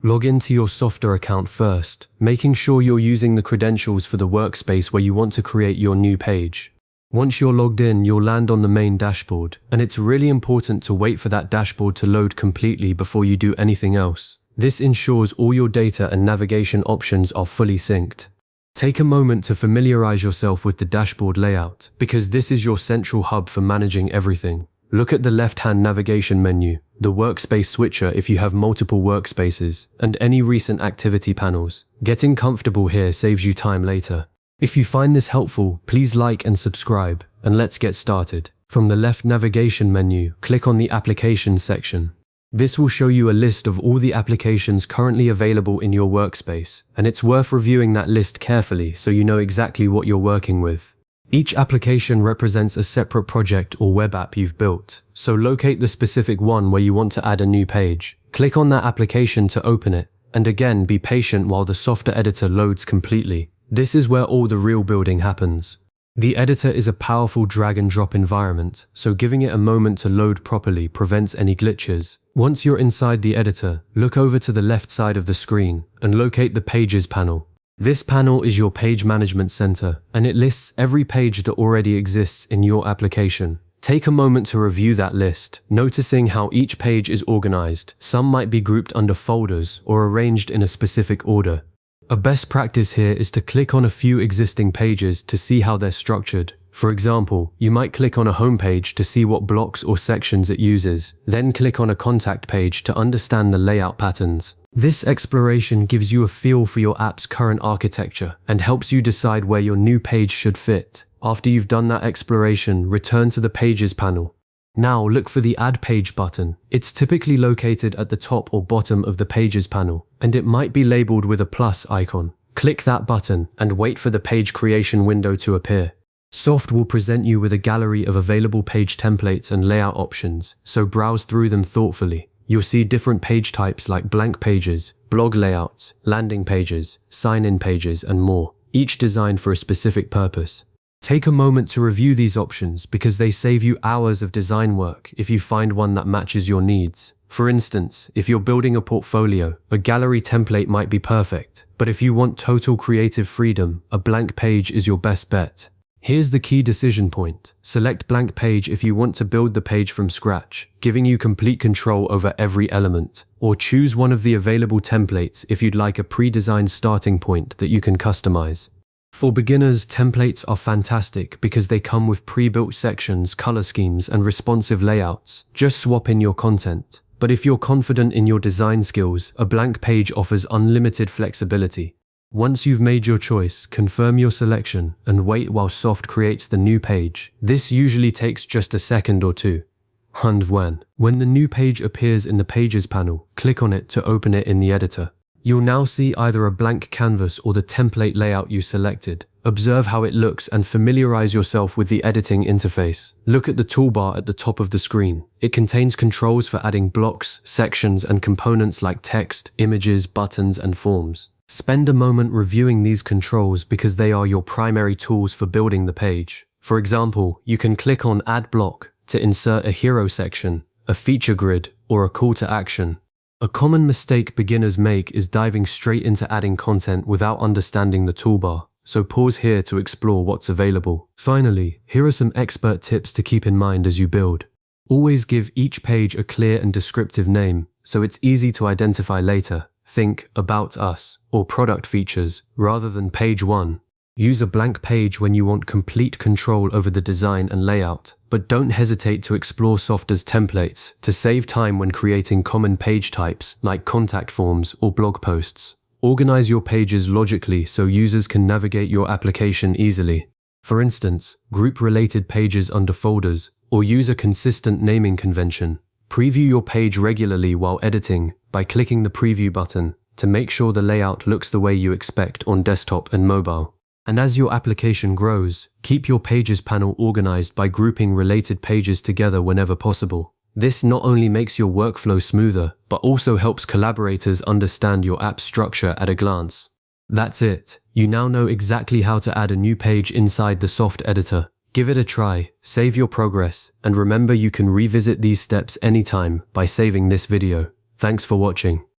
Log into your Softr account first, making sure you're using the credentials for the workspace where you want to create your new page. Once you're logged in, you'll land on the main dashboard, and it's really important to wait for that dashboard to load completely before you do anything else. This ensures all your data and navigation options are fully synced. Take a moment to familiarize yourself with the dashboard layout, because this is your central hub for managing everything. Look at the left-hand navigation menu, the workspace switcher if you have multiple workspaces, and any recent activity panels. Getting comfortable here saves you time later. If you find this helpful, please like and subscribe, and let's get started. From the left navigation menu, click on the Applications section. This will show you a list of all the applications currently available in your workspace, and it's worth reviewing that list carefully so you know exactly what you're working with. Each application represents a separate project or web app you've built, so locate the specific one where you want to add a new page. Click on that application to open it, and again be patient while the Softr editor loads completely. This is where all the real building happens. The editor is a powerful drag and drop environment, so giving it a moment to load properly prevents any glitches. Once you're inside the editor, look over to the left side of the screen and locate the Pages panel. This panel is your page management center, and it lists every page that already exists in your application. Take a moment to review that list, noticing how each page is organized. Some might be grouped under folders or arranged in a specific order. A best practice here is to click on a few existing pages to see how they're structured. For example, you might click on a home page to see what blocks or sections it uses, then click on a contact page to understand the layout patterns. This exploration gives you a feel for your app's current architecture and helps you decide where your new page should fit. After you've done that exploration, return to the Pages panel. Now look for the Add Page button. It's typically located at the top or bottom of the Pages panel, and it might be labeled with a plus icon. Click that button and wait for the page creation window to appear. Softr will present you with a gallery of available page templates and layout options, so browse through them thoughtfully. You'll see different page types like blank pages, blog layouts, landing pages, sign-in pages, and more, each designed for a specific purpose. Take a moment to review these options because they save you hours of design work if you find one that matches your needs. For instance, if you're building a portfolio, a gallery template might be perfect, but if you want total creative freedom, a blank page is your best bet. Here's the key decision point. Select blank page if you want to build the page from scratch, giving you complete control over every element. Or choose one of the available templates if you'd like a pre-designed starting point that you can customize. For beginners, templates are fantastic because they come with pre-built sections, color schemes, and responsive layouts. Just swap in your content. But if you're confident in your design skills, a blank page offers unlimited flexibility. Once you've made your choice, confirm your selection and wait while Softr creates the new page. This usually takes just a second or two. And when the new page appears in the Pages panel, click on it to open it in the editor. You'll now see either a blank canvas or the template layout you selected. Observe how it looks and familiarize yourself with the editing interface. Look at the toolbar at the top of the screen. It contains controls for adding blocks, sections, and components like text, images, buttons, and forms. Spend a moment reviewing these controls because they are your primary tools for building the page. For example, you can click on Add Block to insert a hero section, a feature grid, or a call to action. A common mistake beginners make is diving straight into adding content without understanding the toolbar, so pause here to explore what's available. Finally, here are some expert tips to keep in mind as you build. Always give each page a clear and descriptive name, so it's easy to identify later. Think About Us or Product Features rather than Page 1. Use a blank page when you want complete control over the design and layout, but don't hesitate to explore Softr's templates to save time when creating common page types like contact forms or blog posts. Organize your pages logically so users can navigate your application easily. For instance, group related pages under folders or use a consistent naming convention. Preview your page regularly while editing by clicking the preview button to make sure the layout looks the way you expect on desktop and mobile. And as your application grows, keep your Pages panel organized by grouping related pages together whenever possible. This not only makes your workflow smoother, but also helps collaborators understand your app's structure at a glance. That's it. You now know exactly how to add a new page inside the Softr editor. Give it a try, save your progress, and remember you can revisit these steps anytime by saving this video. Thanks for watching.